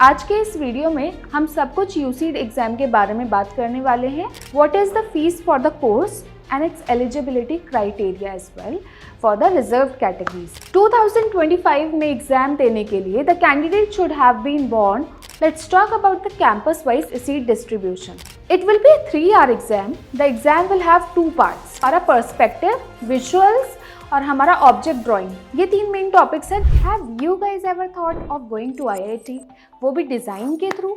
आज के इस वीडियो में हम सब कुछ यूसीड एग्जाम के बारे में बात करने वाले हैं। What is the fees for the course and its eligibility criteria as well for the reserved categories. 2025 में एग्जाम देने के लिए the candidate should have been born. Let's talk about the campus-wise seat distribution. It will be a 3-hour exam. The exam will have 2 parts. हमारा perspective, visuals और हमारा object drawing, ये 3 main topics हैं। Have you guys ever thought of going to IIT, वो भी design के through?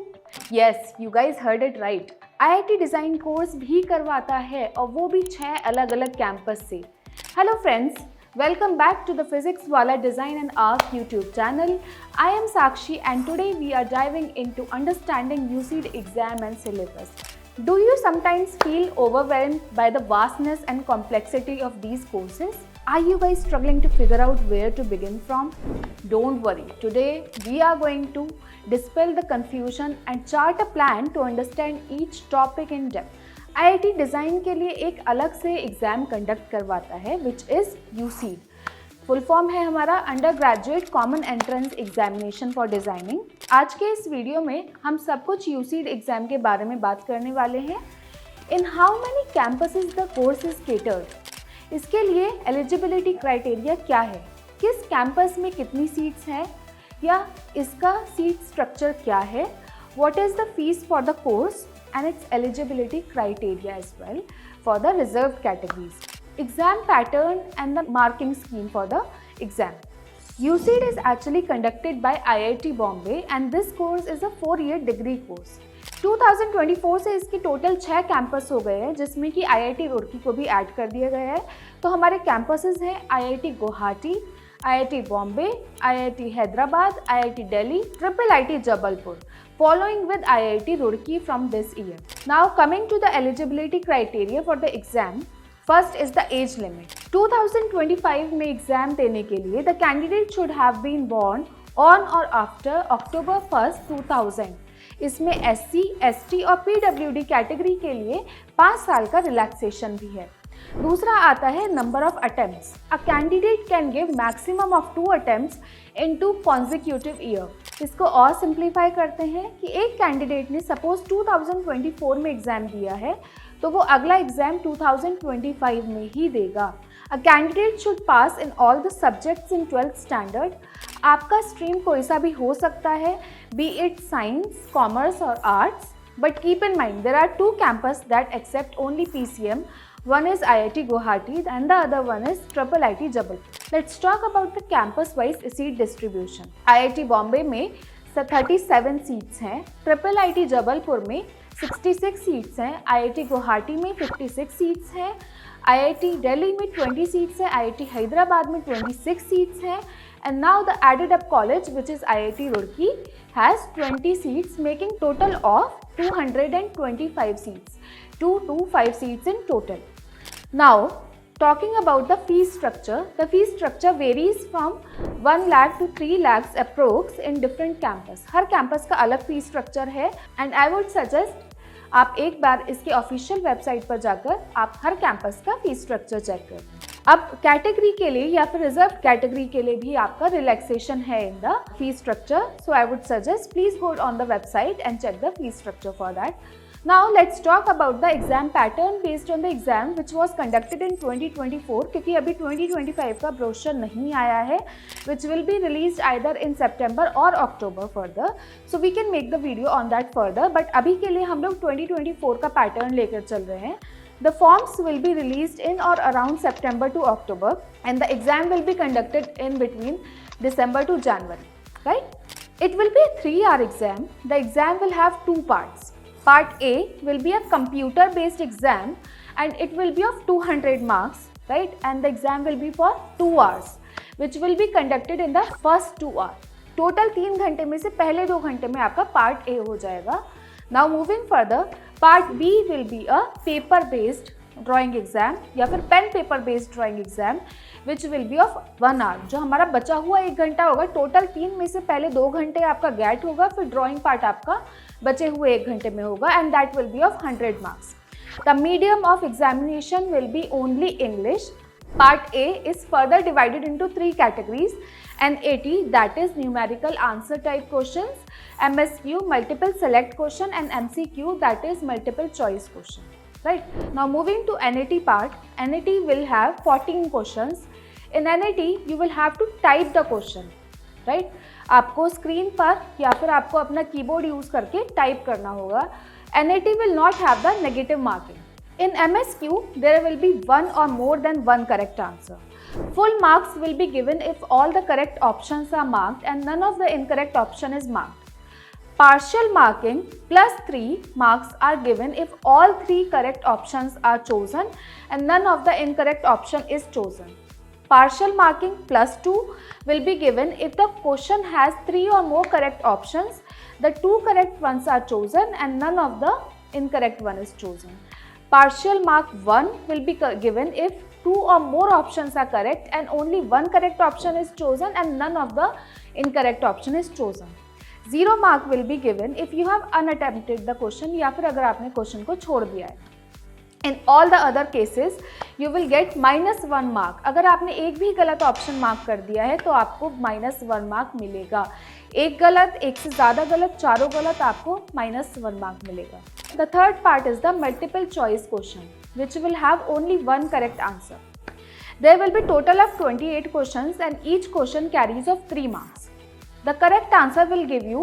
Yes, you guys heard it right. IIT design course भी करवाता है और वो भी 6 अलग अलग कैंपस से। Hello friends, welcome back to the Physics Wala Design and Art YouTube channel. I am Sakshi and today we are diving into understanding UCEED exam and syllabus. Do you sometimes feel overwhelmed by the vastness and complexity of these courses? Are you guys struggling to figure out where to begin from? Don't worry, today we are going to dispel the confusion and chart a plan to understand each topic in depth. IIT design के लिए एक अलग से exam conduct करवाता है which is UCEED. Full form है हमारा under graduate common entrance examination for designing. आज के इस वीडियो में हम सब कुछ UCEED एग्ज़ाम के बारे में बात करने वाले हैं। In how many campuses the course is catered, इसके लिए एलिजिबिलिटी क्राइटेरिया क्या है, किस कैंपस में कितनी सीट्स हैं या इसका सीट स्ट्रक्चर क्या है, what is the fees for the course and its eligibility criteria as well for the reserved categories. Exam pattern and the marking scheme for the exam. UCEED is actually conducted by IIT Bombay and this course is a 4-year degree course. 2024 से इसके total 6 campus हो गए हैं जिसमें कि IIT Roorkee को भी add कर दिया गया है। तो हमारे कैंपसेस हैं IIT Guwahati, IIT Bombay, IIT Hyderabad, IIT Delhi, IIT Jabalpur, following with IIT Roorkee from this year. Now coming to the eligibility criteria for the exam, first is the age limit. 2025 में एग्जाम देने के लिए the candidate should have been born on or after October 1st, 2000. इसमें SC, ST और PWD category के लिए 5 साल का रिलैक्सेशन भी है। दूसरा आता है number of attempts. A candidate can give maximum of 2 attempts in 2 consecutive year. इसको और सिंप्लीफाई करते हैं कि एक कैंडिडेट ने सपोज 2024 में एग्ज़ाम दिया है तो वो अगला एग्ज़ाम 2025 में ही देगा। A candidate should pass in all the subjects in 12th standard. आपका स्ट्रीम कोई सा भी हो सकता है, बी इट साइंस, कॉमर्स और arts, but keep in mind there are 2 campus that accept only PCM. One is IIT Guwahati and the other one is IIT Jabalpur. Let's talk about the campus-wise seat distribution. IIT Bombay में 37 seats हैं, IIT Jabalpur में 66 seats हैं, IIT Guwahati में 56 seats हैं, IIT Delhi में 20 seats हैं, IIT Hyderabad में 26 seats हैं, and now the added up college which is IIT Roorkee has 20 seats making total of 225 seats. 225 seats in total. Now, talking about the fee structure, the fee structure varies from 1 lakh to 3 lakhs approx in different campus. Her campus का अलग fee structure है and I would suggest आप एक बार इसके official website पर जाकर आप हर campus का फी स्ट्रक्चर चेक करें। अब कैटेगरी के लिए या फिर रिजर्व कैटेगरी के लिए भी आपका रिलैक्सेशन है in the fee structure, so I would suggest please go on the website and check the fee structure for that. Now let's talk about the exam pattern based on the exam which was conducted in 2024 क्योंकि अभी 2025 का brochure नहीं आया है which will be released either in September or October further, so we can make the video on that further, but अभी के लिए हम लोग 2024 का पैटर्न लेकर चल रहे हैं. The forms will be released in or around September to October and the exam will be conducted in between December to January, right? It will be a 3-hour exam. The exam will have 2 parts. Part A will be a computer based exam and it will be of 200 marks, right? And the exam will be for 2 hours which will be conducted in the first 2 hours. Total 3 घंटे में से पहले 2 घंटे में आपका Part A हो जाएगा. Now moving further, Part B will be a paper based drawing exam या फिर pen paper based drawing exam which will be of 1 hour. जो हमारा बचा हुआ 1 घंटा होगा, टोटल 3 में से पहले 2 घंटे आपका गैट होगा, फिर ड्राइंग पार्ट आपका बचे हुए 1 घंटे में होगा and that will be of 100 marks. The medium of examination will be only English. Part A is further divided into 3 categories: NAT, that is numerical answer type questions, MSQ multiple select question and MCQ that is multiple choice question. Right. Now moving to NAT part, NAT will have 14 questions. In NAT you will have to type the question. Right. आपको screen पर या फिर आपको अपना keyboard use करके type करना होगा. NAT will not have the negative marking. In MSQ there will be one or more than one correct answer. Full marks will be given if all the correct options are marked and none of the incorrect option is marked. Partial marking plus 3 marks are given if all 3 correct options are chosen and none of the incorrect option is chosen. Partial marking plus 2 will be given if the question has 3 or more correct options, the 2 correct ones are chosen and none of the incorrect one is chosen. Partial mark 1 will be given if 2 or more options are correct and only 1 correct option is chosen and none of the incorrect option is chosen. 0 mark will be given if you have unattempted the question या फिर अगर आपने question को छोड़ दिया है. In all the other cases you will get -1 mark. अगर आपने एक भी गलत ऑप्शन मार्क कर दिया है तो आपको -1 मार्क मिलेगा. एक गलत, एक से ज़्यादा गलत, चारों गलत, आपको -1 मार्क मिलेगा. The third part is the multiple choice question which will have only one correct answer. There will be total of 28 questions and each question carries of 3 marks. The correct answer will give you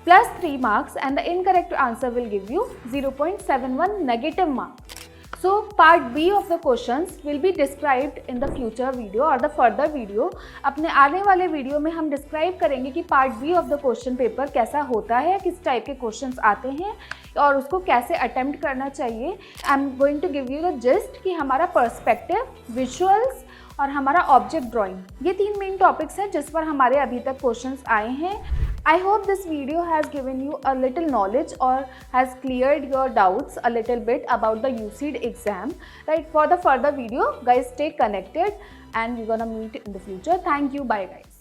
plus 3 marks and the incorrect answer will give you 0.71 negative mark. So part B of the questions will be described in the future video or the further video. अपने आने वाले video में हम describe करेंगे कि part B of the question paper कैसा होता है, किस टाइप के क्वेश्चंस आते हैं और उसको कैसे अटेम्प्ट करना चाहिए. I am going to give you the gist कि हमारा पर्सपेक्टिव, विजुअल्स और हमारा ऑब्जेक्ट ड्राइंग, ये 3 मेन टॉपिक्स हैं जिस पर हमारे अभी तक क्वेश्चंस आए हैं. I hope this video has given you a little knowledge or has cleared your doubts a little bit about the UCEED exam. Right, for the further video, guys, stay connected and we're gonna meet in the future. Thank you. Bye guys.